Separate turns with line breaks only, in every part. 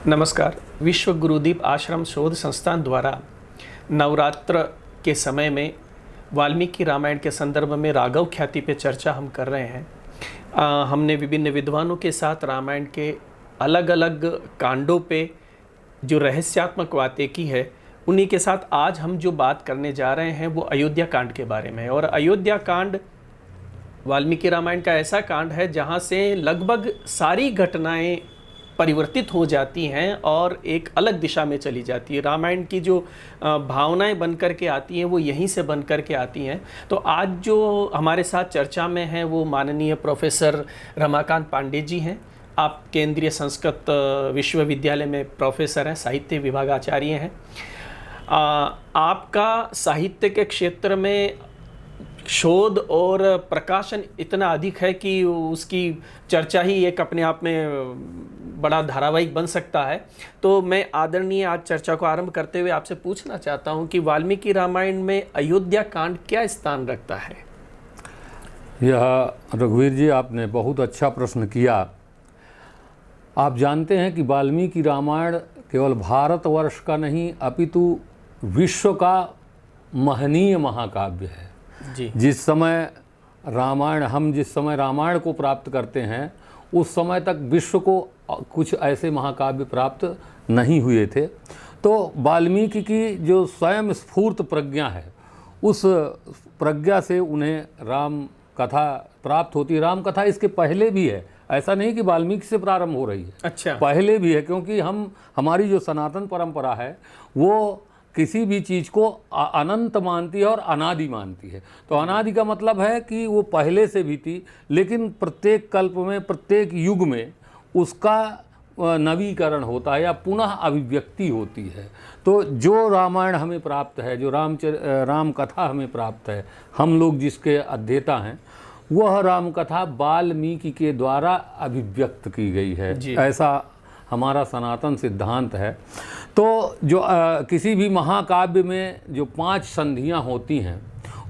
नमस्कार। विश्व गुरुदीप आश्रम शोध संस्थान द्वारा नवरात्र के समय में वाल्मीकि रामायण के संदर्भ में राघव ख्याति पे चर्चा हम कर रहे हैं। हमने विभिन्न विद्वानों के साथ रामायण के अलग अलग कांडों पे जो रहस्यात्मक बातें की है, उन्हीं के साथ आज हम जो बात करने जा रहे हैं वो अयोध्या कांड के बारे में। और अयोध्या कांड वाल्मीकि रामायण का ऐसा कांड है जहाँ से लगभग सारी घटनाएं परिवर्तित हो जाती हैं और एक अलग दिशा में चली जाती है। रामायण की जो भावनाएं बन कर के आती हैं वो यहीं से बन कर के आती हैं। तो आज जो हमारे साथ चर्चा में हैं वो माननीय प्रोफेसर रमाकांत पांडे जी हैं। आप केंद्रीय संस्कृत विश्वविद्यालय में प्रोफेसर हैं, साहित्य विभागाचार्य हैं। आपका साहित्य के क्षेत्र में शोध और प्रकाशन इतना अधिक है कि उसकी चर्चा ही एक अपने आप में बड़ा धारावाहिक बन सकता है। तो मैं आदरणीय आज चर्चा को आरंभ करते हुए आपसे पूछना चाहता हूं कि वाल्मीकि रामायण में अयोध्या कांड क्या स्थान रखता है?
यह रघुवीर जी, आपने बहुत अच्छा प्रश्न किया। आप जानते हैं कि वाल्मीकि रामायण केवल भारतवर्ष का नहीं अपितु विश्व का महनीय महाकाव्य है।
जी।
जिस समय रामायण को प्राप्त करते हैं उस समय तक विश्व को कुछ ऐसे महाकाव्य प्राप्त नहीं हुए थे। तो वाल्मीकि की जो स्वयं स्फूर्त प्रज्ञा है, उस प्रज्ञा से उन्हें राम कथा प्राप्त होती है। राम कथा इसके पहले भी है, ऐसा नहीं कि वाल्मीकि से प्रारंभ हो रही है।
अच्छा।
पहले भी है, क्योंकि हमारी जो सनातन परंपरा है वो किसी भी चीज़ को अनंत मानती है और अनादि मानती है। तो अनादि का मतलब है कि वो पहले से भी थी, लेकिन प्रत्येक कल्प में, प्रत्येक युग में उसका नवीकरण होता है या पुनः अभिव्यक्ति होती है। तो जो रामायण हमें प्राप्त है, जो राम कथा हमें प्राप्त है, हम लोग जिसके अध्येता हैं, वह राम कथा वाल्मीकि के द्वारा अभिव्यक्त की गई है। ऐसा हमारा सनातन सिद्धांत है। तो जो किसी भी महाकाव्य में जो 5 संधियां होती हैं,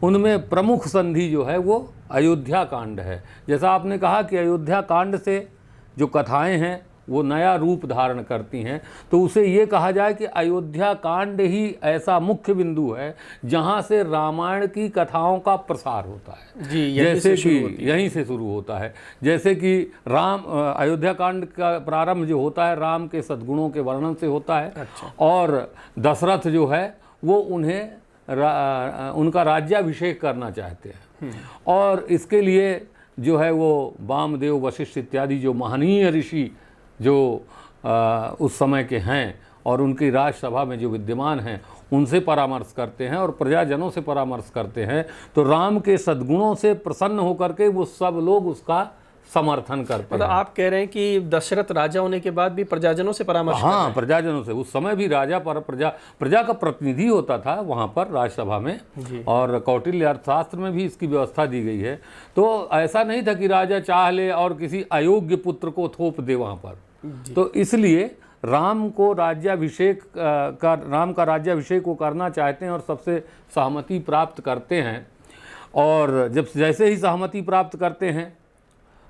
उनमें प्रमुख संधि जो है वो अयोध्या कांड है। जैसा आपने कहा कि अयोध्या कांड से जो कथाएं हैं वो नया रूप धारण करती हैं, तो उसे ये कहा जाए कि अयोध्या कांड ही ऐसा मुख्य बिंदु है जहाँ से रामायण की कथाओं का प्रसार होता है।
जी,
जैसे कि यहीं से शुरू होता है। जैसे कि अयोध्या कांड का प्रारंभ जो होता है राम के सद्गुणों के वर्णन से होता है।
अच्छा।
और दशरथ जो है वो उनका राज्याभिषेक करना चाहते हैं, और इसके लिए जो है वो वामदेव, वशिष्ठ इत्यादि जो महनीय ऋषि जो उस समय के हैं और उनकी राजसभा में जो विद्यमान हैं, उनसे परामर्श करते हैं और प्रजाजनों से परामर्श करते हैं। तो राम के सद्गुणों से प्रसन्न होकर के वो सब लोग उसका समर्थन करते हैं।
आप कह रहे हैं कि दशरथ राजा होने के बाद भी प्रजाजनों से परामर्श?
हाँ, प्रजाजनों से। उस समय भी राजा पर प्रजा का प्रतिनिधि होता था वहाँ पर राजसभा में, और कौटिल्य अर्थशास्त्र में भी इसकी व्यवस्था दी गई है। तो ऐसा नहीं था कि राजा चाह ले और किसी अयोग्य पुत्र को थोप दे वहाँ पर। तो इसलिए राम का राज्याभिषेक वो करना चाहते हैं और सबसे सहमति प्राप्त करते हैं। और जब जैसे ही सहमति प्राप्त करते हैं,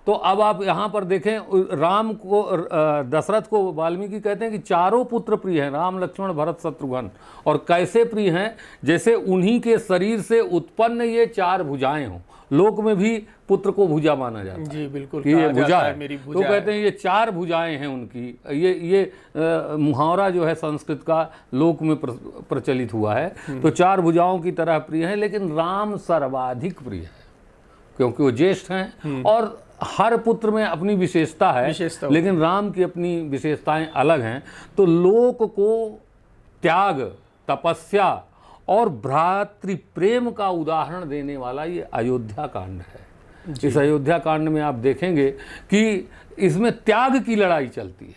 तो अब आप यहाँ पर देखें, राम को, दशरथ को वाल्मीकि कहते हैं कि चारों पुत्र प्रिय हैं, राम, लक्ष्मण, भरत, शत्रुघ्न। और कैसे प्रिय हैं? जैसे उन्हीं के शरीर से उत्पन्न ये 4 भुजाएं हों। लोक में भी पुत्र को भुजा माना जाता है।
जी बिल्कुल,
कि ये भुजा है,
मेरी भुजा
तो कहते हैं ये 4 भुजाएं हैं उनकी। ये मुहावरा जो है संस्कृत का लोक में प्रचलित हुआ है। तो 4 भुजाओं की तरह प्रिय हैं, लेकिन राम सर्वाधिक प्रिय है क्योंकि वो ज्येष्ठ हैं। और हर पुत्र में अपनी विशेषता है, लेकिन राम की अपनी विशेषताएं अलग हैं। तो लोक को त्याग, तपस्या और भ्रातृ प्रेम का उदाहरण देने वाला ये अयोध्या कांड है। इस अयोध्या कांड में आप देखेंगे कि इसमें त्याग की लड़ाई चलती है,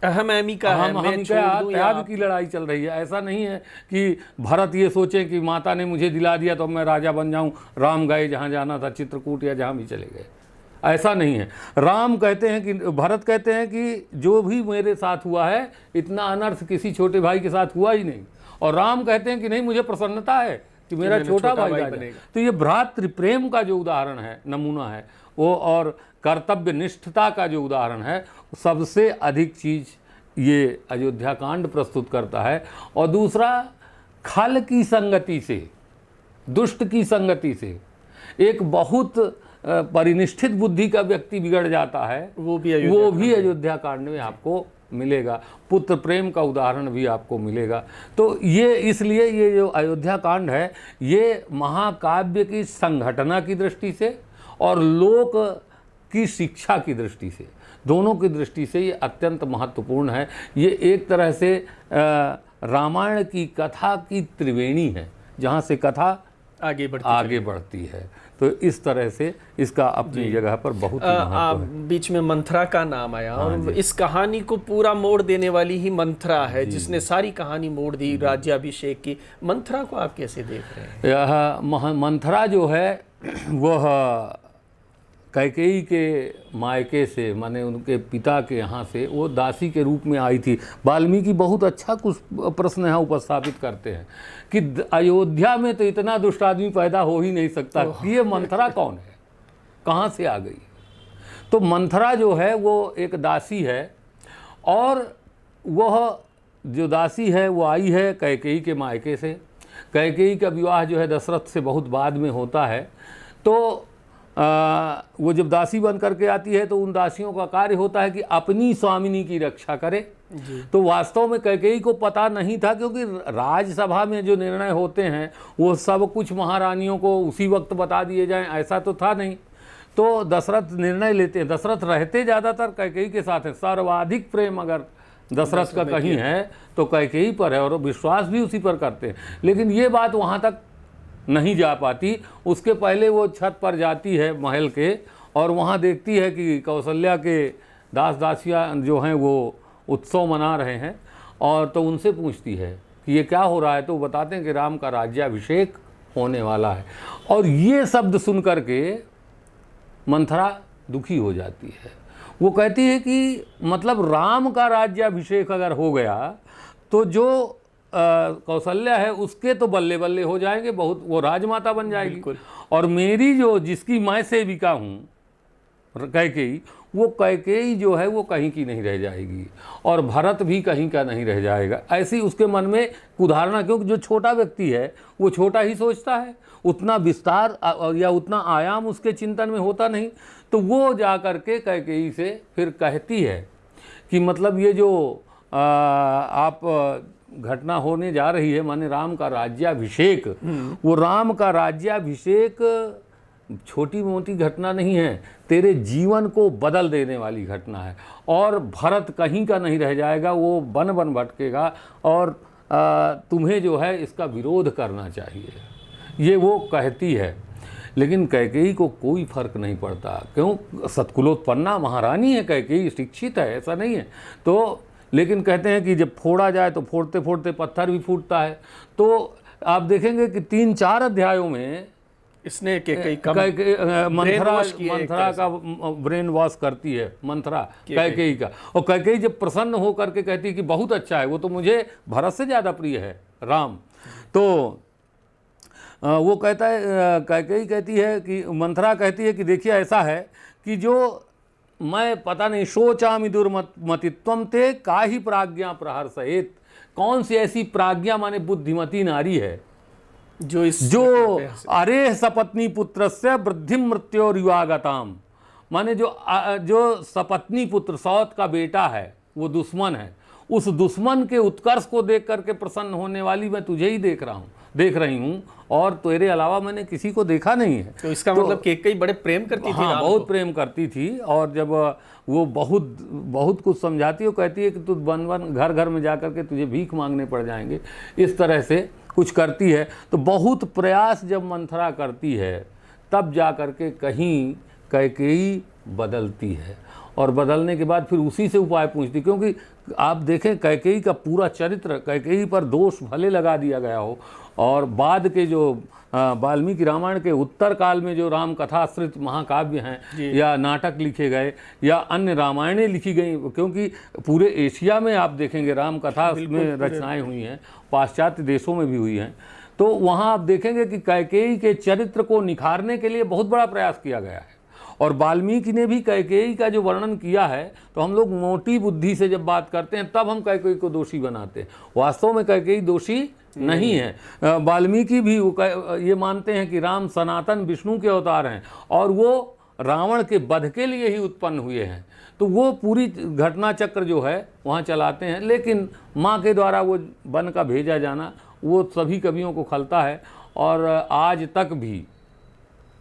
त्याग की लड़ाई चल रही है। ऐसा नहीं है कि भरत ये सोचे कि माता ने मुझे दिला दिया तो मैं राजा बन जाऊं, राम गए जहां जाना था, चित्रकूट या जहां भी चले गए। ऐसा नहीं है। राम कहते हैं कि, भरत कहते हैं कि जो भी मेरे साथ हुआ है, इतना अनर्थ किसी छोटे भाई के साथ हुआ ही नहीं। और राम कहते हैं कि नहीं, मुझे प्रसन्नता है कि मेरा छोटा भाई बनेगा। तो ये भ्रातृ प्रेम का जो उदाहरण है, नमूना है वो, और कर्तव्य निष्ठता का जो उदाहरण है, सबसे अधिक चीज़ ये अयोध्या कांड प्रस्तुत करता है। और दूसरा, खल की संगति से, दुष्ट की संगति से एक बहुत परिनिष्ठित बुद्धि का व्यक्ति बिगड़ जाता है, वो भी अयोध्या कांड में आपको मिलेगा। पुत्र प्रेम का उदाहरण भी आपको मिलेगा। तो ये इसलिए ये जो अयोध्या कांड है, ये महाकाव्य की संघटना की दृष्टि से और लोक की शिक्षा की दृष्टि से, दोनों की दृष्टि से ये अत्यंत महत्वपूर्ण है। ये एक तरह से रामायण की कथा की त्रिवेणी है, जहाँ से कथा आगे बढ़ती है। तो इस तरह से इसका अपनी जगह पर बहुत ही महत्व है।
बीच में मंथरा का नाम आया, और इस कहानी को पूरा मोड़ देने वाली ही मंथरा है, जिसने सारी कहानी मोड़ दी राज्याभिषेक की। मंथरा को आप कैसे देख रहे हैं?
यह मंथरा जो है वह कैकेयी के मायके से, माने उनके पिता के यहाँ से वो दासी के रूप में आई थी। वाल्मीकि बहुत अच्छा कुछ प्रश्न यहाँ उपस्थापित करते हैं कि अयोध्या में तो इतना दुष्ट आदमी पैदा हो ही नहीं सकता, ये मंथरा कौन है, कहाँ से आ गई? तो मंथरा जो है वो एक दासी है, और वह जो दासी है वो आई है कैकेयी के मायके से। कैकेयी का विवाह जो है दशरथ से बहुत बाद में होता है। तो वो जब दासी बन करके आती है तो उन दासियों का कार्य होता है कि अपनी स्वामिनी की रक्षा करे। तो वास्तव में कैकेयी को पता नहीं था, क्योंकि राज्यसभा में जो निर्णय होते हैं वो सब कुछ महारानियों को उसी वक्त बता दिए जाएं, ऐसा तो था नहीं। तो दशरथ निर्णय लेते हैं। दशरथ रहते ज़्यादातर कैकेयी के साथ हैं। सर्वाधिक प्रेम अगर दशरथ का कहीं है तो कैकेयी पर है, और विश्वास भी उसी पर करते हैं। लेकिन ये बात वहाँ तक नहीं जा पाती। उसके पहले वो छत पर जाती है महल के, और वहाँ देखती है कि कौशल्या के दास दासियाँ जो हैं वो उत्सव मना रहे हैं, और तो उनसे पूछती है कि ये क्या हो रहा है। तो बताते हैं कि राम का राज्याभिषेक होने वाला है। और ये शब्द सुन कर के मंथरा दुखी हो जाती है। वो कहती है कि मतलब राम का राज्याभिषेक अगर हो गया तो जो कौशल्या है उसके तो बल्ले बल्ले हो जाएंगे, बहुत, वो राजमाता बन जाएगी। और मेरी जो, जिसकी मैं सेविका हूँ कैकेयी, वो कैकेयी जो है वो कहीं की नहीं रह जाएगी, और भरत भी कहीं का नहीं रह जाएगा। ऐसी उसके मन में कुधारणा, क्योंकि जो छोटा व्यक्ति है वो छोटा ही सोचता है, उतना विस्तार या उतना आयाम उसके चिंतन में होता नहीं। तो वो जा कर के कैकेयी से फिर कहती है कि मतलब ये जो आप घटना होने जा रही है, माने राम का राज्याभिषेक, वो राम का राज्याभिषेक छोटी मोटी घटना नहीं है, तेरे जीवन को बदल देने वाली घटना है। और भरत कहीं का नहीं रह जाएगा, वो बन बन भटकेगा, और तुम्हें जो है इसका विरोध करना चाहिए, ये वो कहती है। लेकिन कैकेयी को कोई फर्क नहीं पड़ता। क्यों? सत्कुलोत्पन्ना महारानी है कैकेयी, शिक्षित है, ऐसा नहीं है। तो लेकिन कहते हैं कि जब फोड़ा जाए तो फोड़ते फोड़ते पत्थर भी फूटता है। तो आप देखेंगे कि 3-4 अध्यायों में
इसने
मंथरा का ब्रेन वॉश करती है, मंथरा कैकेयी का। और कैकेयी जब प्रसन्न हो करके कहती है कि बहुत अच्छा है, वो तो मुझे भरत से ज़्यादा प्रिय है राम। तो वो कहता है, कैकेयी कहती है कि, मंथरा कहती है कि देखिए ऐसा है कि जो मैं पता नहीं, शोचामि दुर्मतित्वम ते काहि प्राज्ञा प्रहर्षयेत्, कौन सी ऐसी प्राज्ञा माने बुद्धिमती नारी है जो अरे सपत्नी पुत्रस्य वृद्धि मृत्योर युवागताम, माने जो सपत्नी पुत्र, सौत का बेटा है, वो दुश्मन है, उस दुश्मन के उत्कर्ष को देख करके प्रसन्न होने वाली मैं तुझे ही देख रही हूँ, और तेरे अलावा मैंने किसी को देखा नहीं है।
तो इसका मतलब कैकेयी बड़े प्रेम करती थी।
हाँ, बहुत प्रेम करती थी। और जब वो बहुत कुछ समझाती है, कहती है कि तू बन घर घर में जा कर के तुझे भीख मांगने पड़ जाएंगे, इस तरह से कुछ करती है। तो बहुत प्रयास जब मंथरा करती है तब जा कर के कहीं कैकेयी बदलती है, और बदलने के बाद फिर उसी से उपाय पूछती। क्योंकि आप देखें कैकेयी का पूरा चरित्र, कैकेयी पर दोष भले लगा दिया गया हो, और बाद के जो वाल्मीकि रामायण के उत्तर काल में जो राम कथाश्रित महाकाव्य हैं या नाटक लिखे गए या अन्य रामायणें लिखी गई, क्योंकि पूरे एशिया में आप देखेंगे राम कथा में रचनाएं हुई हैं, पाश्चात्य देशों में भी हुई हैं। तो वहाँ आप देखेंगे कि कैकेयी के चरित्र को निखारने के लिए बहुत बड़ा प्रयास किया गया है। और वाल्मीकि ने भी कैकेयी का जो वर्णन किया है, तो हम लोग मोटी बुद्धि से जब बात करते हैं तब हम कैकेयी को दोषी बनाते हैं। वास्तव में कैकेयी दोषी नहीं है। वाल्मीकि भी ये मानते हैं कि राम सनातन विष्णु के अवतार हैं और वो रावण के वध के लिए ही उत्पन्न हुए हैं, तो वो पूरी घटना चक्र जो है वहाँ चलाते हैं। लेकिन माँ के द्वारा वो वन का भेजा जाना वो सभी कवियों को खलता है। और आज तक भी,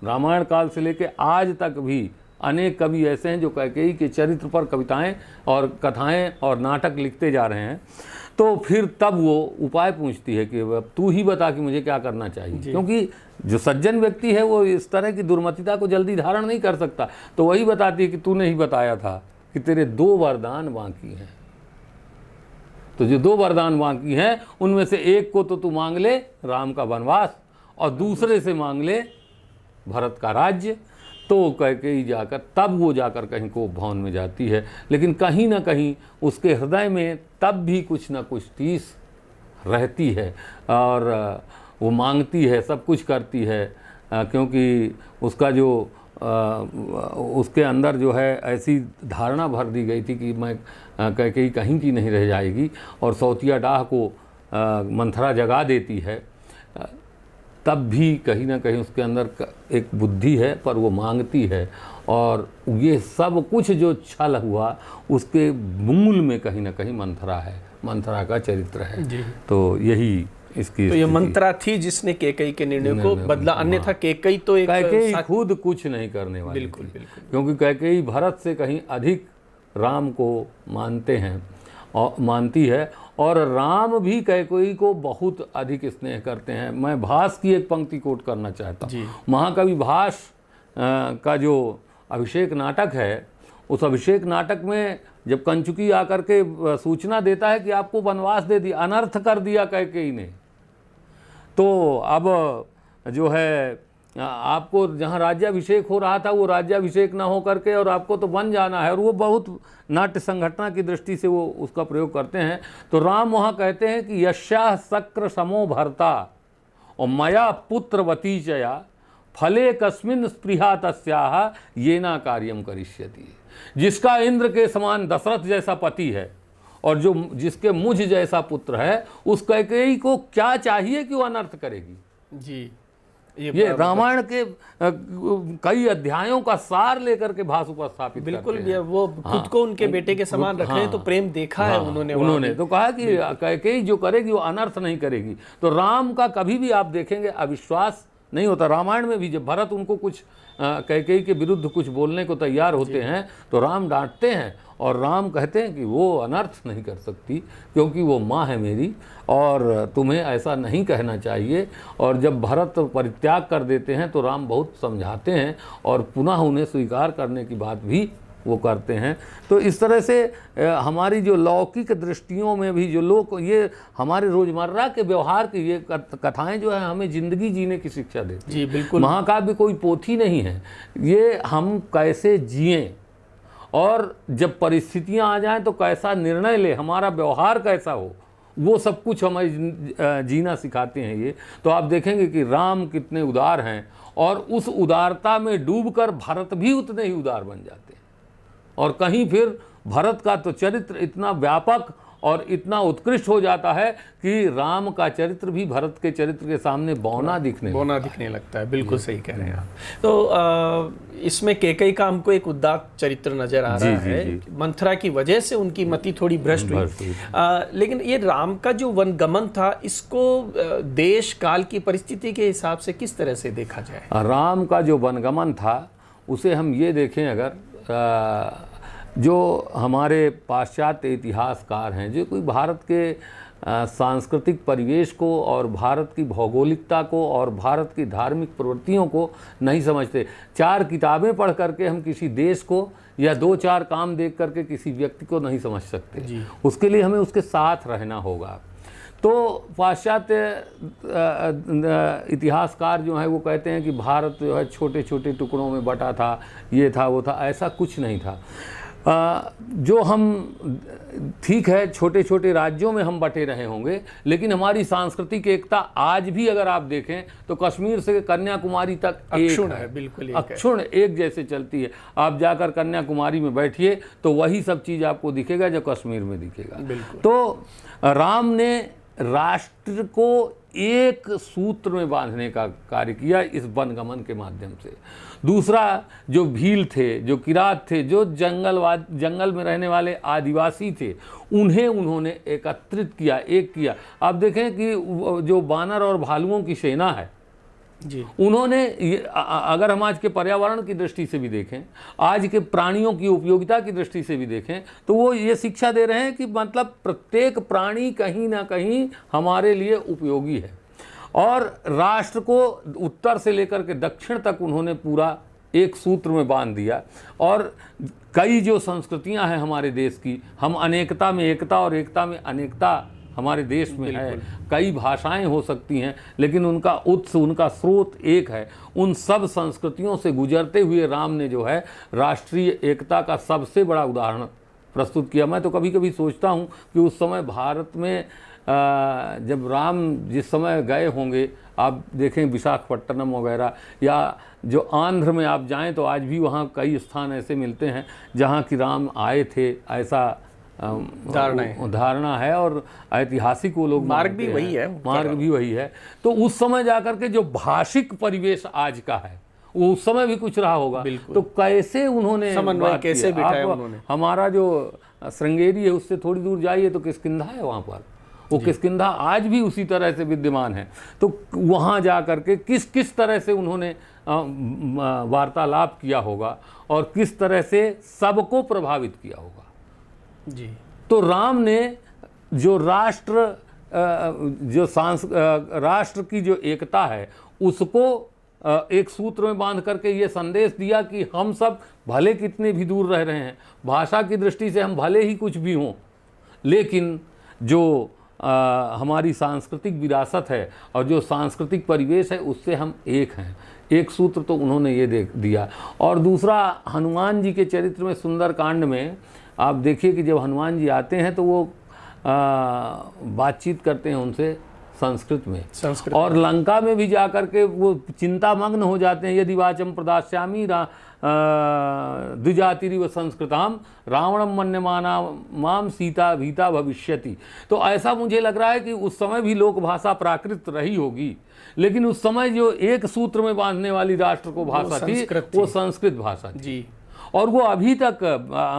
रामायण काल से लेकर आज तक भी अनेक कवि ऐसे हैं जो कैकेयी के चरित्र पर कविताएं और कथाएं और नाटक लिखते जा रहे हैं। तो फिर तब वो उपाय पूछती है कि अब तू ही बता कि मुझे क्या करना चाहिए, क्योंकि जो सज्जन व्यक्ति है वो इस तरह की दुर्मतिता को जल्दी धारण नहीं कर सकता। तो वही बताती है कि तूने ही बताया था कि तेरे 2 वरदान बाकी हैं, तो जो 2 वरदान बाकी हैं उनमें से एक को तो तू मांग ले, राम का वनवास, और दूसरे से मांग ले भरत का राज्य। तो कैकेयी जाकर तब वो जाकर कहीं को भवन में जाती है, लेकिन कहीं ना कहीं उसके हृदय में तब भी कुछ ना कुछ टीस रहती है और वो मांगती है, सब कुछ करती है, क्योंकि उसका जो उसके अंदर जो है ऐसी धारणा भर दी गई थी कि मैं कैकेयी कहीं की नहीं रह जाएगी। और सौतिया डाह को मंथरा जगा देती है, तब भी कहीं ना कहीं उसके अंदर एक बुद्धि है, पर वो मांगती है। और ये सब कुछ जो छल हुआ उसके मूल में कहीं ना कहीं मंथरा है, मंथरा का चरित्र है। तो यही इसकी,
तो ये मंत्रा थी जिसने कैकेयी के निर्णय को बदला, अन्यथा कैकेयी तो एक
कैकेयी खुद कुछ नहीं करने वाली।
बिल्कुल बिल्कुल,
क्योंकि कैकेयी भरत से कहीं अधिक राम को मानते हैं और मानती है, और राम भी कैकेयी को बहुत अधिक स्नेह करते हैं। मैं भास की एक पंक्ति कोट करना चाहता हूँ। महाकवि भास का जो अभिषेक नाटक है, उस अभिषेक नाटक में जब कंचुकी आकर के सूचना देता है कि आपको वनवास दे दिया, अनर्थ कर दिया कैकेयी ने, तो अब जो है आपको जहाँ राज्याभिषेक हो रहा था वो राज्याभिषेक ना हो करके और आपको तो वन जाना है, और वो बहुत नाट्य संघटना की दृष्टि से वो उसका प्रयोग करते हैं। तो राम वहाँ कहते हैं कि यस्याः शक्र समो भर्ता और मया पुत्रवती चया फले कस्मिन् स्पृहा तस्याः येना कार्यम करिष्यति। जिसका इंद्र के समान दशरथ जैसा पति है और जो जिसके मुझ जैसा पुत्र है, उस कैकेयी को क्या चाहिए कि वो अनर्थ करेगी।
जी,
ये रामायण के कई अध्यायों का सार लेकर के भास उपस्थापित
बिल्कुल
करते हैं।
वो खुद को उनके बेटे के समान रख रहे हैं, तो प्रेम देखा है उन्होंने
तो कहा कि कैकेयी जो करेगी वो अनर्थ नहीं करेगी। तो राम का कभी भी आप देखेंगे अविश्वास नहीं होता। रामायण में भी जब भरत उनको कुछ कैकेयी के विरुद्ध कुछ बोलने को तैयार होते हैं तो राम डांटते हैं, और राम कहते हैं कि वो अनर्थ नहीं कर सकती क्योंकि वो माँ है मेरी, और तुम्हें ऐसा नहीं कहना चाहिए। और जब भरत परित्याग कर देते हैं तो राम बहुत समझाते हैं और पुनः उन्हें स्वीकार करने की बात भी वो करते हैं। तो इस तरह से हमारी जो लौकिक दृष्टियों में भी जो लोग, ये हमारे रोज़मर्रा के व्यवहार की ये कथाएं जो है हमें ज़िंदगी जीने की शिक्षा देती हैं।
जी बिल्कुल,
महाकाव्य कोई पोथी नहीं है, ये हम कैसे जिएं और जब परिस्थितियां आ जाएं तो कैसा निर्णय ले, हमारा व्यवहार कैसा हो, वो सब कुछ हमें जीना सिखाते हैं ये। तो आप देखेंगे कि राम कितने उदार हैं, और उस उदारता में डूबकर भरत भी उतने ही उदार बन जाते हैं। और कहीं फिर भरत का तो चरित्र इतना व्यापक और इतना उत्कृष्ट हो जाता है कि राम का चरित्र भी भरत के चरित्र के सामने बौना दिखने लगता है।
बिल्कुल सही कह रहे हैं आप। तो इसमें कैकेयी का हमको एक उदार चरित्र नजर आ रहा है। मंथरा की वजह से उनकी मति थोड़ी भ्रष्ट हुई, लेकिन ये राम का जो वनगमन था, इसको देश काल की परिस्थिति के हिसाब से किस तरह से देखा जाए?
राम का जो वनगमन था उसे हम ये देखें, अगर जो हमारे पाश्चात्य इतिहासकार हैं, जो कोई भारत के सांस्कृतिक परिवेश को और भारत की भौगोलिकता को और भारत की धार्मिक प्रवृत्तियों को नहीं समझते। 4 किताबें पढ़ करके हम किसी देश को या 2-4 काम देख करके किसी व्यक्ति को नहीं समझ सकते। उसके लिए हमें उसके साथ रहना होगा। तो पाश्चात्य इतिहासकार जो हैं वो कहते हैं कि भारत जो है छोटे छोटे टुकड़ों में बटा था, ये था वो था, ऐसा कुछ नहीं था। जो हम ठीक है छोटे छोटे राज्यों में हम बटे रहे होंगे, लेकिन हमारी सांस्कृतिक एकता आज भी अगर आप देखें तो कश्मीर से कन्याकुमारी तक
अक्षुण है, बिल्कुल एक है।
अक्षुण एक जैसे चलती है। आप जाकर कन्याकुमारी में बैठिए तो वही सब चीज़ आपको दिखेगा जो कश्मीर में दिखेगा। तो राम ने राष्ट्र को एक सूत्र में बांधने का कार्य किया इस वनगमन के माध्यम से। दूसरा, जो भील थे, जो किरात थे, जो जंगल में रहने वाले आदिवासी थे, उन्हें उन्होंने एकत्रित किया, एक किया। आप देखें कि जो बानर और भालुओं की सेना है
जी,
उन्होंने अगर हम आज के पर्यावरण की दृष्टि से भी देखें, आज के प्राणियों की उपयोगिता की दृष्टि से भी देखें, तो वो ये शिक्षा दे रहे हैं कि मतलब प्रत्येक प्राणी कहीं ना कहीं हमारे लिए उपयोगी है। और राष्ट्र को उत्तर से लेकर के दक्षिण तक उन्होंने पूरा एक सूत्र में बांध दिया। और कई जो संस्कृतियां हैं हमारे देश की, हम अनेकता में एकता और एकता में अनेकता हमारे देश में है। कई भाषाएं हो सकती हैं, लेकिन उनका उत्स, उनका स्रोत एक है। उन सब संस्कृतियों से गुजरते हुए राम ने जो है राष्ट्रीय एकता का सबसे बड़ा उदाहरण प्रस्तुत किया। मैं तो कभी कभी सोचता हूं कि उस समय भारत में जब राम जिस समय गए होंगे, आप देखें विशाखापट्टनम वगैरह, या जो आंध्र में आप जाएं तो आज भी वहाँ कई स्थान ऐसे मिलते हैं जहाँ कि राम आए थे, ऐसा धारणा है। और ऐतिहासिक वो लोग
मार्ग भी वही है,
मार्ग भी वही है। तो उस समय जाकर के जो भाषिक परिवेश आज का है वो उस समय भी कुछ रहा होगा। तो कैसे उन्होंने
समन्वय कैसे बिठाया उन्होंने।
हमारा जो श्रृंगेरी है उससे थोड़ी दूर जाइए तो किष्किंधा है, वहाँ पर वो किष्किंधा आज भी उसी तरह से विद्यमान है। तो वहाँ जा करके किस किस तरह से उन्होंने वार्तालाप किया होगा और किस तरह से सबको प्रभावित किया होगा
जी।
तो राम ने जो राष्ट्र की जो एकता है उसको एक सूत्र में बांध करके ये संदेश दिया कि हम सब भले कितने भी दूर रह रहे हैं, भाषा की दृष्टि से हम भले ही कुछ भी हों, लेकिन जो हमारी सांस्कृतिक विरासत है और जो सांस्कृतिक परिवेश है उससे हम एक हैं। एक सूत्र तो उन्होंने ये दिया। और दूसरा, हनुमान जी के चरित्र में सुंदरकांड में आप देखिए कि जब हनुमान जी आते हैं तो वो बातचीत करते हैं उनसे संस्कृत में, और लंका में भी जाकर के वो चिंतामग्न हो जाते हैं। यदि वाचम प्रदास्यामि द्विजातिरिव संस्कृताम रावणम मन्यमाना माम सीता भीता भविष्यति। तो ऐसा मुझे लग रहा है कि उस समय भी लोक भाषा प्राकृत रही होगी, लेकिन उस समय जो एक सूत्र में बांधने वाली राष्ट्र को भाषा थी वो संस्कृत भाषा थी जी। और वो अभी तक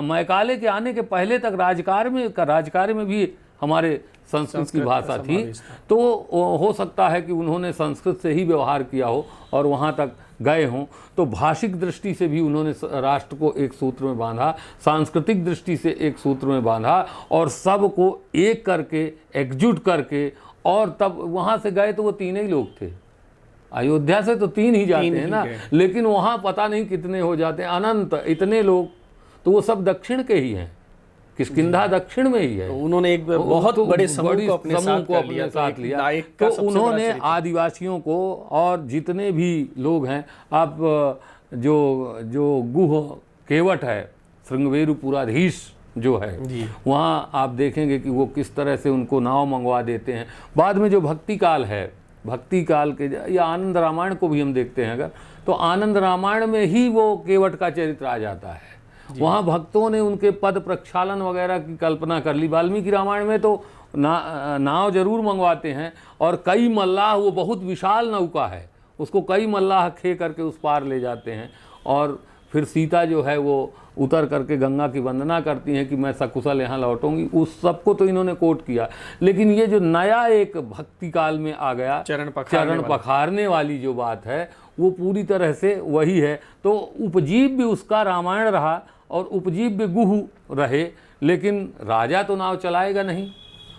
मैकाले के आने के पहले तक राजकार्य में भी हमारे संस्कृत की भाषा थी। तो हो सकता है कि उन्होंने संस्कृत से ही व्यवहार किया हो और वहाँ तक गए हों। तो भाषिक दृष्टि से भी उन्होंने राष्ट्र को एक सूत्र में बांधा, सांस्कृतिक दृष्टि से एक सूत्र में बांधा, और सबको एक करके, एकजुट करके। और तब वहाँ से गए तो वो तीन ही लोग थे। अयोध्या से तो तीन ही जाते हैं ना, लेकिन वहाँ पता नहीं कितने हो जाते हैं, अनंत इतने लोग। तो वो सब दक्षिण के ही हैं, किष्किंधा दक्षिण में ही है।
तो उन्होंने एक बहुत बड़े समूह को अपने साथ लिया।
तो उन्होंने आदिवासियों को और जितने भी लोग हैं, आप जो गुह केवट है, श्रृंगवेरुपुराधीश जो है, वहाँ आप देखेंगे कि वो किस तरह से उनको नाव मंगवा देते हैं। बाद में जो भक्ति काल है, भक्ति काल के या आनंद रामायण को भी हम देखते हैं अगर, तो आनंद रामायण में ही वो केवट का चरित्र आ जाता है। वहाँ भक्तों ने उनके पद प्रक्षालन वगैरह की कल्पना कर ली। वाल्मीकि रामायण में तो नाव जरूर मंगवाते हैं, और कई मल्लाह, वो बहुत विशाल नौका है, उसको कई मल्लाह खे करके उस पार ले जाते हैं। और फिर सीता जो है वो उतर करके गंगा की वंदना करती हैं कि मैं सकुशल यहाँ लौटूंगी। उस सबको तो इन्होंने कोट किया, लेकिन ये जो नया एक भक्ति काल में आ गया, चरण पखारने वाली जो बात है, वो पूरी तरह से वही है। तो उपजीव भी उसका रामायण रहा और उपजीव भी गुह रहे, लेकिन राजा तो नाव चलाएगा नहीं।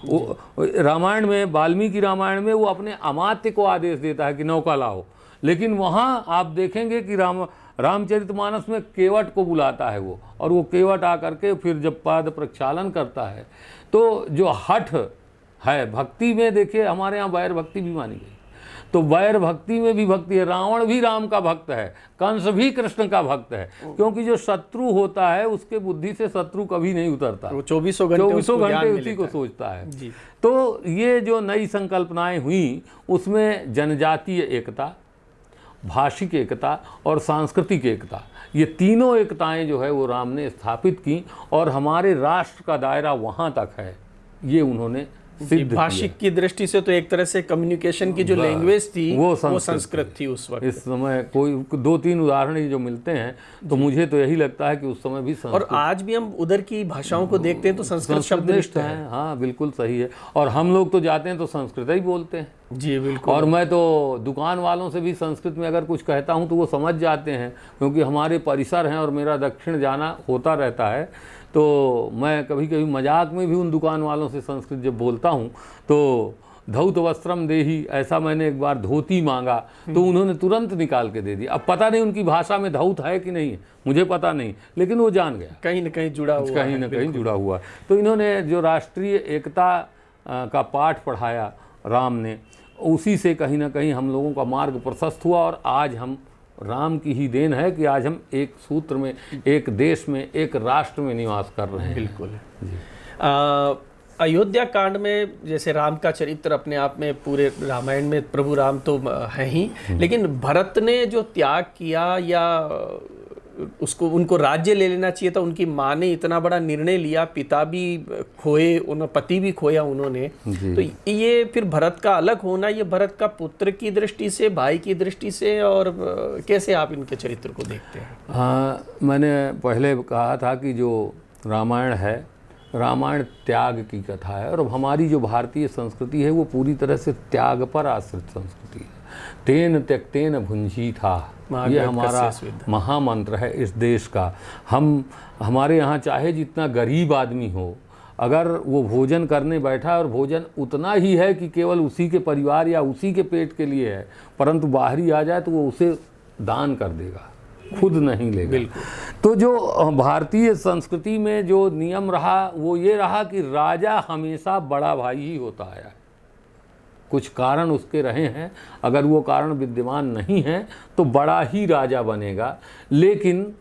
वो रामायण में, वाल्मीकि रामायण में, वो अपने अमात्य को आदेश देता है कि नौका लाओ, लेकिन वहाँ आप देखेंगे कि रामचरितमानस में केवट को बुलाता है वो, और वो केवट आकर के फिर जब पाद प्रक्षालन करता है, तो जो हठ है भक्ति में, देखिए हमारे यहाँ वैर भक्ति भी मानी गई। तो वैर भक्ति में भी भक्ति है। रावण भी राम का भक्त है, कंस भी कृष्ण का भक्त है, क्योंकि जो शत्रु होता है उसके बुद्धि से शत्रु कभी नहीं उतरता,
वो 24 घंटे
उसी को सोचता है। तो ये जो नई संकल्पनाएं हुई उसमें जनजातीय एकता, भाषिक एकता और सांस्कृतिक एकता, ये तीनों एकताएं जो है वो राम ने स्थापित की और हमारे राष्ट्र का दायरा वहाँ तक है, ये उन्होंने सिद्ध
भाषिक की दृष्टि से तो एक तरह से कम्युनिकेशन की जो लैंग्वेज थी वो संस्कृत थी उस वक्त।
इस समय कोई 2-3 उदाहरण ही जो मिलते हैं तो मुझे तो यही लगता है कि उस समय भी संस्कृत,
और आज भी हम उधर की भाषाओं को देखते हैं तो संस्कृत शब्दनिष्ठ है।
हाँ बिल्कुल सही है। और हम लोग तो जाते हैं तो संस्कृत ही बोलते हैं।
जी बिल्कुल।
और मैं तो दुकान वालों से भी संस्कृत में अगर कुछ कहता हूँ तो वो समझ जाते हैं, क्योंकि हमारे परिसर हैं और मेरा दक्षिण जाना होता रहता है। तो मैं कभी कभी मजाक में भी उन दुकान वालों से संस्कृत जब बोलता हूँ तो धौत वस्त्रम देही, ऐसा मैंने एक बार धोती मांगा तो उन्होंने तुरंत निकाल के दे दिया। अब पता नहीं उनकी भाषा में धौत है कि नहीं है, मुझे पता नहीं, लेकिन वो जान गया
कहीं न कहीं जुड़ा हुआ,
कहीं न कहीं जुड़ा हुआ। तो इन्होंने जो राष्ट्रीय एकता का पाठ पढ़ाया राम ने, उसी से कहीं ना कहीं हम लोगों का मार्ग प्रशस्त हुआ। और आज हम, राम की ही देन है कि आज हम एक सूत्र में, एक देश में, एक राष्ट्र में निवास कर रहे हैं।
बिल्कुल। अयोध्या कांड में जैसे राम का चरित्र अपने आप में पूरे रामायण में प्रभु राम तो है ही, लेकिन भरत ने जो त्याग किया या उसको, उनको राज्य ले लेना चाहिए था, उनकी माँ ने इतना बड़ा निर्णय लिया, पिता भी खोए, उन्होंने पति भी खोया उन्होंने, तो ये फिर भरत का अलग होना, ये भरत का पुत्र की दृष्टि से, भाई की दृष्टि से, और कैसे आप इनके चरित्र को देखते हैं?
हाँ, मैंने पहले कहा था कि जो रामायण है, रामायण त्याग की कथा है, और हमारी जो भारतीय संस्कृति है वो पूरी तरह से त्याग पर आश्रित संस्कृति है। तेन त्यक्तेन भुंजी था, ये हमारा महामंत्र है इस देश का। हमारे यहाँ चाहे जितना गरीब आदमी हो, अगर वो भोजन करने बैठा है और भोजन उतना ही है कि केवल उसी के परिवार या उसी के पेट के लिए है, परंतु बाहरी आ जाए तो वो उसे दान कर देगा, खुद नहीं लेगा। तो जो भारतीय संस्कृति में जो नियम रहा वो ये रहा कि राजा हमेशा बड़ा भाई ही होता आया है। कुछ कारण उसके रहे हैं, अगर वो कारण विद्यमान नहीं हैं तो बड़ा ही राजा बनेगा। लेकिन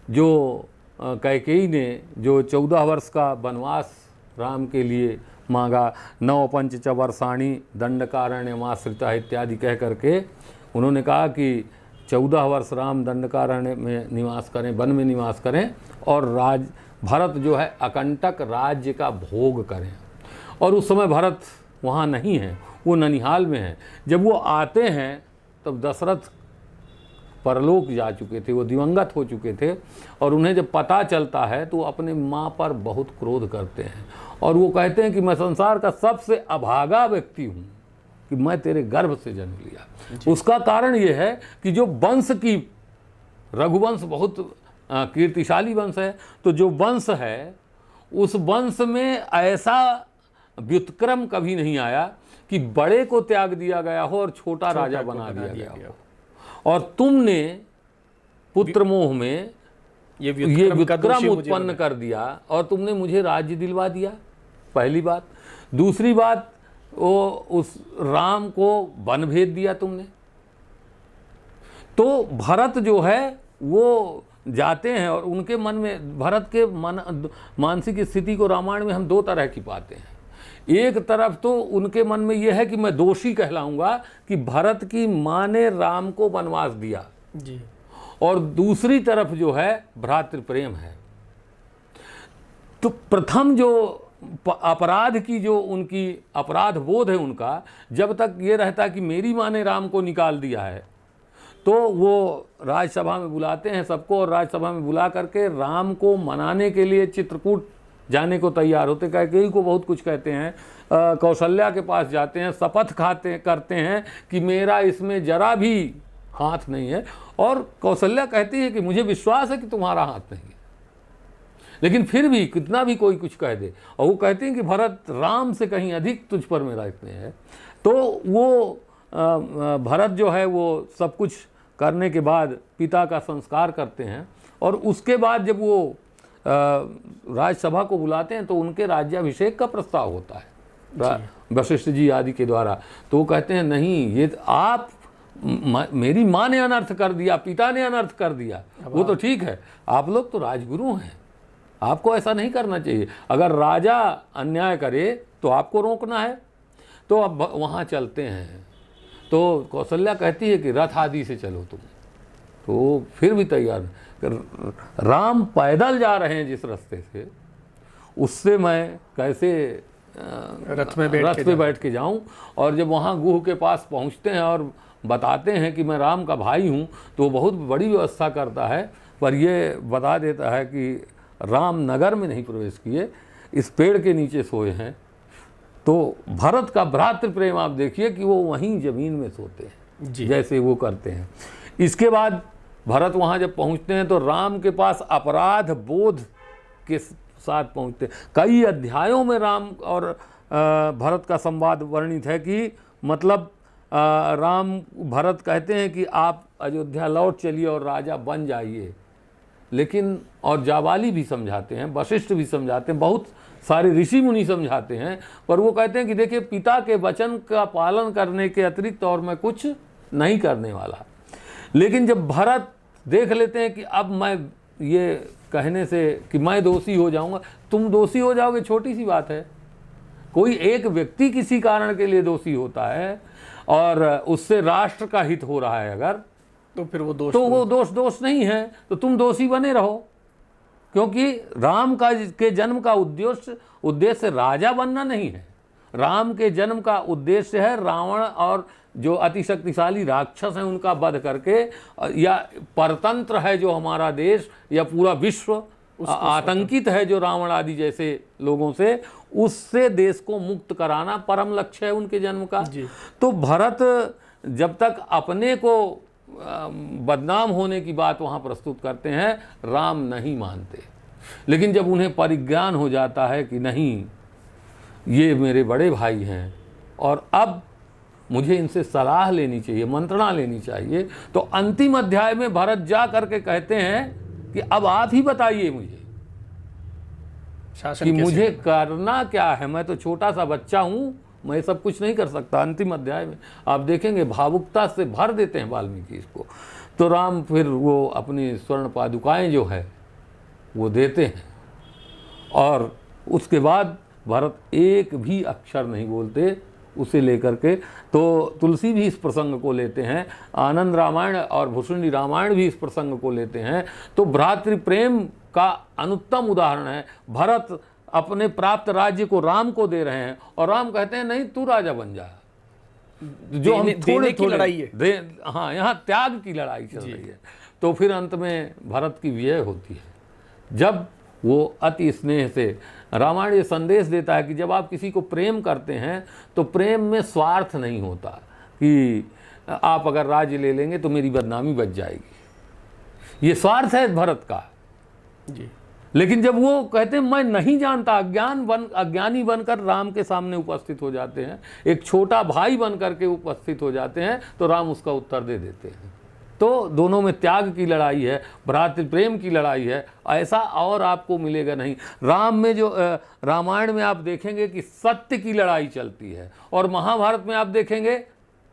जो कैकेयी ने जो 14 वर्ष का वनवास राम के लिए मांगा, 9 पंच च वर्षाणि दंडकारण्यमाश्रिता इत्यादि कह करके उन्होंने कहा कि 14 वर्ष राम दंडकारण्य में निवास करें, वन में निवास करें, और भरत जो है अकंटक राज्य का भोग करें। और उस समय भरत वहाँ नहीं है, वो ननिहाल में है। जब वो आते हैं तब दशरथ परलोक जा चुके थे, वो दिवंगत हो चुके थे, और उन्हें जब पता चलता है तो वो अपने माँ पर बहुत क्रोध करते हैं और वो कहते हैं कि मैं संसार का सबसे अभागा व्यक्ति हूँ कि मैं तेरे गर्भ से जन्म लिया। उसका कारण ये है कि जो वंश की, रघुवंश बहुत कीर्तिशाली वंश है, तो जो वंश है उस वंश में ऐसा व्युत्क्रम कभी नहीं आया कि बड़े को त्याग दिया गया हो और छोटा राजा बना दिया गया हो। और तुमने पुत्र मोह में ये व्युत्क्रम उत्पन्न कर दिया और तुमने मुझे राज्य दिलवा दिया, पहली बात। दूसरी बात, वो उस राम को वन भेज दिया तुमने। तो भरत जो है वो जाते हैं और उनके मन में, भरत के मानसिक स्थिति को रामायण में हम 2 तरह की पाते हैं। एक तरफ तो उनके मन में यह है कि मैं दोषी कहलाऊंगा कि भरत की माँ ने राम को वनवास दिया जी, और दूसरी तरफ जो है भ्रातृ प्रेम है। तो प्रथम जो अपराध की, जो उनकी अपराध बोध है उनका, जब तक ये रहता कि मेरी माँ ने राम को निकाल दिया है, तो वो राज्यसभा में बुलाते हैं सबको, और राज्यसभा में बुला करके राम को मनाने के लिए चित्रकूट जाने को तैयार होते। कैकेयी को बहुत कुछ कहते हैं, कौशल्या के पास जाते हैं, शपथ करते हैं कि मेरा इसमें जरा भी हाथ नहीं है, और कौशल्या कहती है कि मुझे विश्वास है कि तुम्हारा हाथ नहीं है, लेकिन फिर भी कितना भी कोई कुछ कह दे, और वो कहते हैं कि भरत राम से कहीं अधिक तुझ पर मेरा स्नेह है। तो वो भरत जो है वो सब कुछ करने के बाद पिता का संस्कार करते हैं, और उसके बाद जब वो राज्यसभा को बुलाते हैं तो उनके राज्याभिषेक का प्रस्ताव होता है। वशिष्ठ जी आदि के द्वारा। तो वो कहते हैं नहीं, ये आप मेरी माँ ने अनर्थ कर दिया, पिता ने अनर्थ कर दिया, वो तो ठीक है, आप लोग तो राजगुरु हैं, आपको ऐसा नहीं करना चाहिए। अगर राजा अन्याय करे तो आपको रोकना है। तो अब वहाँ चलते हैं तो कौशल्या कहती है कि रथ आदि से चलो तुम। तो फिर भी तैयार, राम पैदल जा रहे हैं जिस रास्ते से, उससे मैं कैसे
रथ में बैठ के
जाऊं। और जब वहाँ गुह के पास पहुँचते हैं और बताते हैं कि मैं राम का भाई हूँ, तो वो बहुत बड़ी व्यवस्था करता है, पर ये बता देता है कि राम नगर में नहीं प्रवेश किए, इस पेड़ के नीचे सोए हैं। तो भरत का भ्रातृ प्रेम आप देखिए कि वो वहीं ज़मीन में सोते हैं जैसे वो करते हैं। इसके बाद भरत वहाँ जब पहुँचते हैं तो राम के पास अपराध बोध के साथ पहुँचते हैं। कई अध्यायों में राम और भरत का संवाद वर्णित है कि मतलब राम भरत कहते हैं कि आप अयोध्या लौट चलिए और राजा बन जाइए, लेकिन और जाबाली भी समझाते हैं, वशिष्ठ भी समझाते हैं, बहुत सारे ऋषि मुनि समझाते हैं, पर वो कहते हैं कि देखिए पिता के वचन का पालन करने के अतिरिक्त और मैं कुछ नहीं करने वाला। लेकिन जब भरत देख लेते हैं कि अब मैं ये कहने से कि मैं दोषी हो जाऊंगा, तुम दोषी हो जाओगे छोटी सी बात है। कोई एक व्यक्ति किसी कारण के लिए दोषी होता है और उससे राष्ट्र का हित हो रहा है अगर,
तो फिर वो
दोष नहीं है, तो तुम दोषी बने रहो। क्योंकि राम का के जन्म का उद्देश्य राजा बनना नहीं है। राम के जन्म का उद्देश्य है रावण और जो अति शक्तिशाली राक्षस हैं उनका वध करके, या परतंत्र है जो हमारा देश या पूरा विश्व आतंकित है जो रावण आदि जैसे लोगों से, उससे देश को मुक्त कराना परम लक्ष्य है उनके जन्म का। तो भरत जब तक अपने को बदनाम होने की बात वहाँ प्रस्तुत करते हैं, राम नहीं मानते। लेकिन जब उन्हें परिज्ञान हो जाता है कि नहीं, ये मेरे बड़े भाई हैं और अब मुझे इनसे सलाह लेनी चाहिए, मंत्रणा लेनी चाहिए, तो अंतिम अध्याय में भरत जा करके कहते हैं कि अब आप ही बताइए मुझे कि मुझे करना क्या है, मैं तो छोटा सा बच्चा हूँ, मैं सब कुछ नहीं कर सकता। अंतिम अध्याय में आप देखेंगे भावुकता से भर देते हैं वाल्मीकि इसको। तो राम फिर वो अपनी स्वर्ण पादुकाएं जो है वो देते हैं और उसके बाद भरत एक भी अक्षर नहीं बोलते उसे लेकर के। तो तुलसी भी इस प्रसंग को लेते हैं, आनंद रामायण और भुषुंडी रामायण भी इस प्रसंग को लेते हैं। तो भ्रातृ प्रेम का अनुत्तम उदाहरण है। भरत अपने प्राप्त राज्य को राम को दे रहे हैं और राम कहते हैं नहीं, तू राजा बन जा। जो हम थोड़े की लड़ाई है, हाँ, यहाँ त्याग की लड़ाई चल रही है। तो फिर अंत में भरत की विजय होती है जब वो अति स्नेह से, रामायण ये संदेश देता है कि जब आप किसी को प्रेम करते हैं तो प्रेम में स्वार्थ नहीं होता कि आप अगर राज्य ले लेंगे तो मेरी बदनामी बच जाएगी, ये स्वार्थ है भरत का जी। लेकिन जब वो कहते हैं मैं नहीं जानता, अज्ञानी बनकर राम के सामने उपस्थित हो जाते हैं, एक छोटा भाई बन करके उपस्थित हो जाते हैं, तो राम उसका उत्तर दे देते हैं। तो दोनों में त्याग की लड़ाई है, भ्रातृ प्रेम की लड़ाई है, ऐसा और आपको मिलेगा नहीं। राम में जो रामायण में आप देखेंगे कि सत्य की लड़ाई चलती है और महाभारत में आप देखेंगे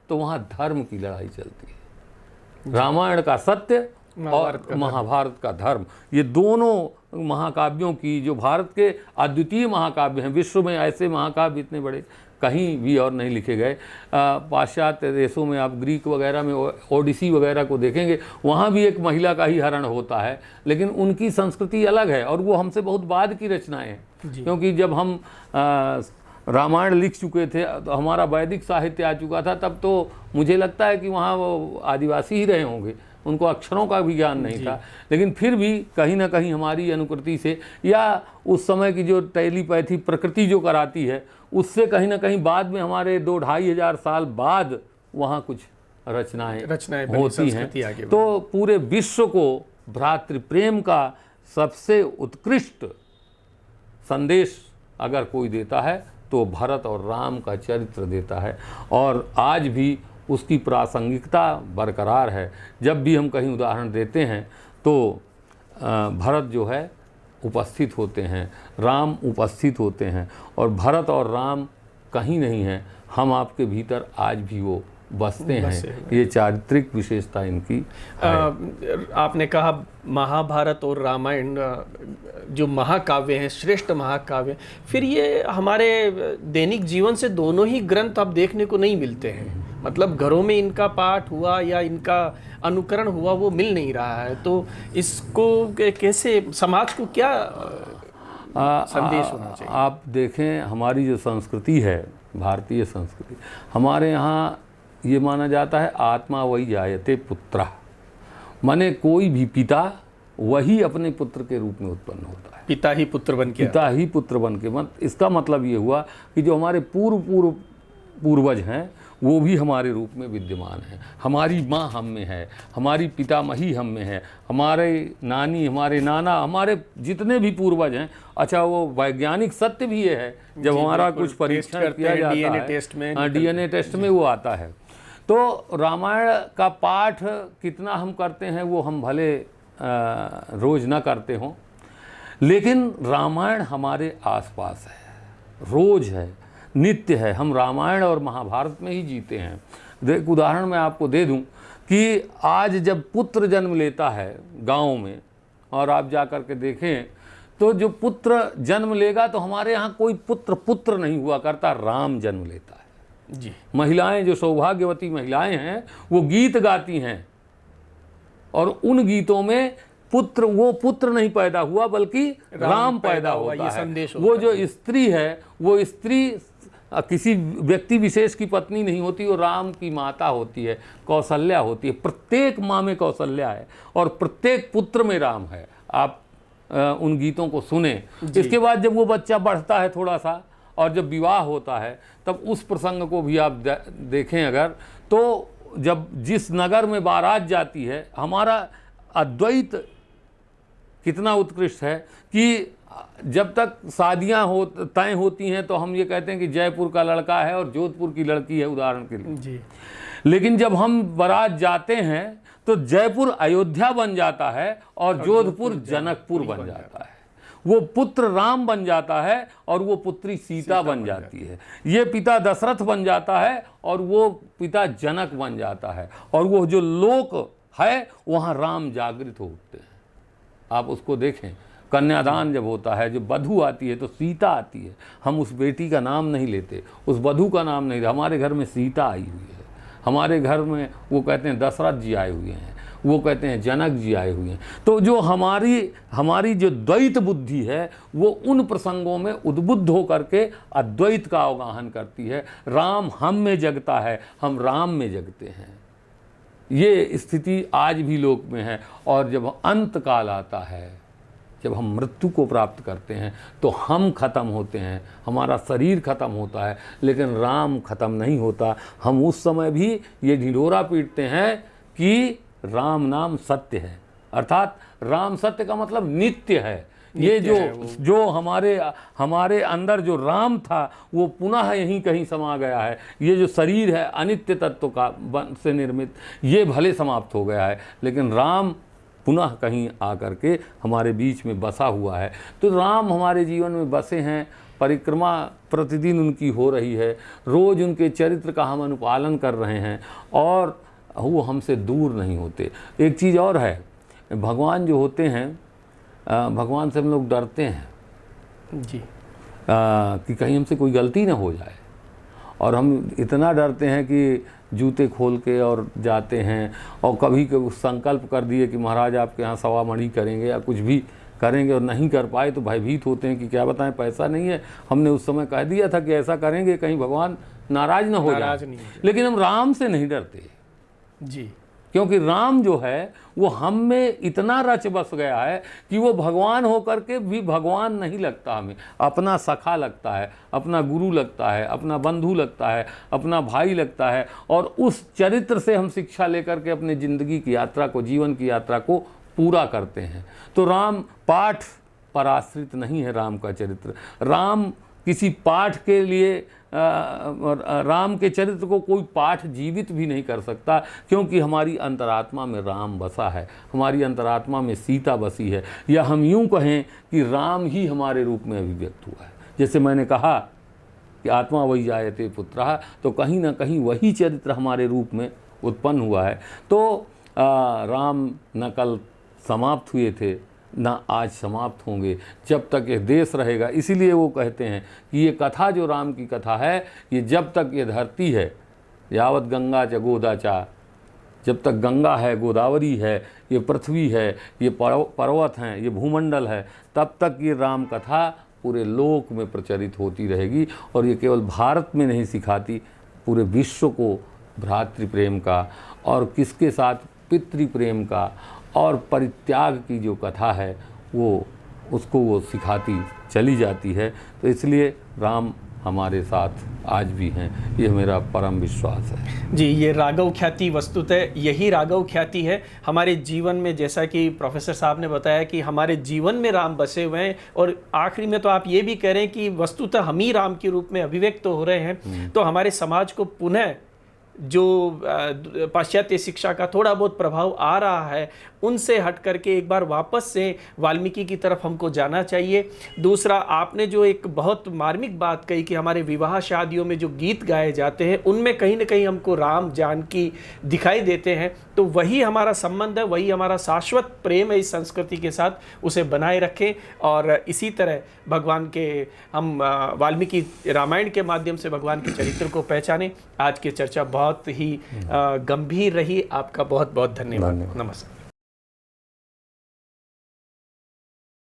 तो वहाँ धर्म की लड़ाई चलती है। रामायण का सत्य और महाभारत का धर्म, ये दोनों महाकाव्यों की, जो भारत के अद्वितीय महाकाव्य हैं, विश्व में ऐसे महाकाव्य इतने बड़े कहीं भी और नहीं लिखे गए। पाश्चात्य देशों में आप ग्रीक वगैरह में ओडिसी वगैरह को देखेंगे, वहाँ भी एक महिला का ही हरण होता है, लेकिन उनकी संस्कृति अलग है और वो हमसे बहुत बाद की रचनाएं हैं। क्योंकि जब हम रामायण लिख चुके थे तो हमारा वैदिक साहित्य आ चुका था, तब तो मुझे लगता है कि वहाँ वो आदिवासी ही रहे होंगे, उनको अक्षरों का भी ज्ञान नहीं था। लेकिन फिर भी कहीं ना कहीं हमारी अनुकृति से या उस समय की जो टेलीपैथी प्रकृति जो कराती है, उससे कहीं ना कहीं बाद में हमारे 2-2.5 हज़ार साल बाद वहाँ कुछ रचनाएं होती हैं। तो पूरे विश्व को भ्रातृ प्रेम का सबसे उत्कृष्ट संदेश अगर कोई देता है तो भरत और राम का चरित्र देता है, और आज भी उसकी प्रासंगिकता बरकरार है। जब भी हम कहीं उदाहरण देते हैं तो भरत जो है उपस्थित होते हैं, राम उपस्थित होते हैं, और भरत और राम कहीं नहीं है, हम आपके भीतर आज भी वो बसते
बसे
हैं। ये चारित्रिक विशेषता इनकी है।
आपने कहा महाभारत और रामायण जो महाकाव्य हैं, श्रेष्ठ महाकाव्य, फिर ये हमारे दैनिक जीवन से दोनों ही ग्रंथ अब देखने को नहीं मिलते हैं। मतलब घरों में इनका पाठ हुआ या इनका अनुकरण हुआ वो मिल नहीं रहा है। तो इसको कैसे, समाज को क्या संदेश होना चाहिए?
आप देखें, हमारी जो संस्कृति है, भारतीय संस्कृति, हमारे यहाँ ये माना जाता है आत्मा वही जायते पुत्र, माने कोई भी पिता वही अपने पुत्र के रूप में उत्पन्न होता है।
पिता ही पुत्र बन के,
पिता ही पुत्र बन के। इसका मतलब ये हुआ कि जो हमारे पूर्वज हैं वो भी हमारे रूप में विद्यमान हैं। हमारी माँ हम में है, हमारी पितामही हम में है, हमारे नानी, हमारे नाना, हमारे जितने भी पूर्वज हैं। अच्छा, वो वैज्ञानिक सत्य भी ये है, जब हमारा कुछ परीक्षण किया जाता है, DNA टेस्ट में वो आता है। तो रामायण का पाठ कितना हम करते हैं वो हम भले रोज ना करते हों, लेकिन रामायण हमारे आसपास है, रोज है, नित्य है। हम रामायण और महाभारत में ही जीते हैं। एक उदाहरण मैं आपको दे दूं कि आज जब पुत्र जन्म लेता है गांव में, और आप जा कर के देखें तो जो पुत्र जन्म लेगा तो हमारे यहाँ कोई पुत्र नहीं हुआ करता, राम जन्म लेता है
जी।
महिलाएं, जो सौभाग्यवती महिलाएं हैं, वो गीत गाती हैं, और उन गीतों में वो पुत्र नहीं पैदा हुआ बल्कि राम पैदा होता है।
संदेश
वो जो स्त्री है, वो स्त्री किसी व्यक्ति विशेष की पत्नी नहीं होती, वो राम की माता होती है, कौशल्या होती है। प्रत्येक माँ में कौशल्या है और प्रत्येक पुत्र में राम है। आप उन गीतों को सुने। इसके बाद जब वो बच्चा बढ़ता है थोड़ा सा, और जब विवाह होता है, तब उस प्रसंग को भी आप देखें अगर, तो जब जिस नगर में बारात जाती है, हमारा अद्वैत कितना उत्कृष्ट है कि जब तक शादियां तय होती हैं तो हम ये कहते हैं कि जयपुर का लड़का है और जोधपुर की लड़की है, उदाहरण के लिए
जी।
लेकिन जब हम बारात जाते हैं तो जयपुर अयोध्या बन जाता है और जोधपुर जनकपुर बन जाता है। वो पुत्र राम बन जाता है और वो पुत्री सीता बन जाती है। ये पिता दशरथ बन जाता है और वो पिता जनक बन जाता है। और वो जो लोक है वहाँ राम जागृत होते हैं। आप उसको देखें, कन्यादान जब होता है, जब वधू आती है तो सीता आती है। हम उस बेटी का नाम नहीं लेते, उस वधू का नाम नहीं लेते। हमारे घर में सीता आई हुई है, हमारे घर में वो कहते हैं दशरथ जी आए हुए हैं, वो कहते हैं जनक जी आए हुए हैं। तो जो हमारी जो द्वैत बुद्धि है वो उन प्रसंगों में उद्बुद्ध होकर के अद्वैत का अवगाहन करती है। राम हम में जगता है, हम राम में जगते हैं। ये स्थिति आज भी लोक में है। और जब अंत काल आता है, जब हम मृत्यु को प्राप्त करते हैं, तो हम खत्म होते हैं, हमारा शरीर खत्म होता है, लेकिन राम खत्म नहीं होता। हम उस समय भी ये ढिढोरा पीटते हैं कि राम नाम सत्य है, अर्थात राम सत्य का मतलब नित्य है। ये जो हमारे अंदर जो राम था वो पुनः यहीं कहीं समा गया है। ये जो शरीर है अनित्य तत्व का से निर्मित, ये भले समाप्त हो गया है, लेकिन राम पुनः कहीं आकर के हमारे बीच में बसा हुआ है। तो राम हमारे जीवन में बसे हैं, परिक्रमा प्रतिदिन उनकी हो रही है, रोज़ उनके चरित्र का हम अनुपालन कर रहे हैं और वो हमसे दूर नहीं होते। एक चीज़ और है, भगवान जो होते हैं, भगवान से हम लोग डरते हैं
जी,
कि कहीं हमसे कोई गलती ना हो जाए, और हम इतना डरते हैं कि जूते खोल के और जाते हैं। और कभी संकल्प कर दिए कि महाराज आपके यहाँ सवा मणि करेंगे या कुछ भी करेंगे और नहीं कर पाए तो भयभीत होते हैं कि क्या बताएं, पैसा नहीं है। हमने उस समय कह दिया था कि ऐसा करेंगे, कहीं भगवान नाराज ना हो जाए। लेकिन हम राम से नहीं डरते
जी,
क्योंकि राम जो है वो हम में इतना रच बस गया है कि वो भगवान होकर के भी भगवान नहीं लगता, हमें अपना सखा लगता है, अपना गुरु लगता है, अपना बंधु लगता है, अपना भाई लगता है। और उस चरित्र से हम शिक्षा लेकर के अपने ज़िंदगी की यात्रा को, जीवन की यात्रा को पूरा करते हैं। तो राम पाठ पर आश्रित नहीं है। राम का चरित्र, राम किसी पाठ के लिए, राम के चरित्र को कोई पाठ जीवित भी नहीं कर सकता, क्योंकि हमारी अंतरात्मा में राम बसा है, हमारी अंतरात्मा में सीता बसी है। या हम यूं कहें कि राम ही हमारे रूप में अभिव्यक्त हुआ है। जैसे मैंने कहा कि आत्मा वही जायते पुत्रः, तो कहीं ना कहीं वही चरित्र हमारे रूप में उत्पन्न हुआ है। तो राम न कल समाप्त हुए थे, ना आज समाप्त होंगे जब तक ये देश रहेगा। इसीलिए वो कहते हैं कि ये कथा जो राम की कथा है, ये जब तक ये धरती है, यावत गंगा च गोदा चा, जब तक गंगा है, गोदावरी है, ये पृथ्वी है, ये पर्वत हैं, ये भूमंडल है, तब तक ये राम कथा पूरे लोक में प्रचलित होती रहेगी। और ये केवल भारत में नहीं सिखाती, पूरे विश्व को भ्रातृ प्रेम का और किसके साथ पितृ प्रेम का और परित्याग की जो कथा है उसको वो सिखाती चली जाती है। तो इसलिए राम हमारे साथ आज भी हैं, ये मेरा परम विश्वास है।
जी, ये राघव ख्याति वस्तुतः यही राघव ख्याति है हमारे जीवन में। जैसा कि प्रोफेसर साहब ने बताया कि हमारे जीवन में राम बसे हुए हैं, और आखिरी में तो आप ये भी कह रहे हैं कि वस्तुतः हम ही राम के रूप में अभिव्यक्त हो रहे हैं। तो हमारे समाज को पुनः जो पाश्चात्य शिक्षा का थोड़ा बहुत प्रभाव आ रहा है, उनसे हट करके एक बार वापस से वाल्मीकि की तरफ हमको जाना चाहिए। दूसरा, आपने जो एक बहुत मार्मिक बात कही कि हमारे विवाह शादियों में जो गीत गाए जाते हैं उनमें कहीं ना कहीं हमको राम जानकी दिखाई देते हैं। तो वही हमारा संबंध है, वही हमारा शाश्वत प्रेम है इस संस्कृति के साथ, उसे बनाए रखें। और इसी तरह भगवान के हम वाल्मीकि रामायण के माध्यम से भगवान के चरित्र को पहचानें। आज की चर्चा बहुत ही गंभीर रही। आपका बहुत बहुत धन्यवाद। नमस्कार।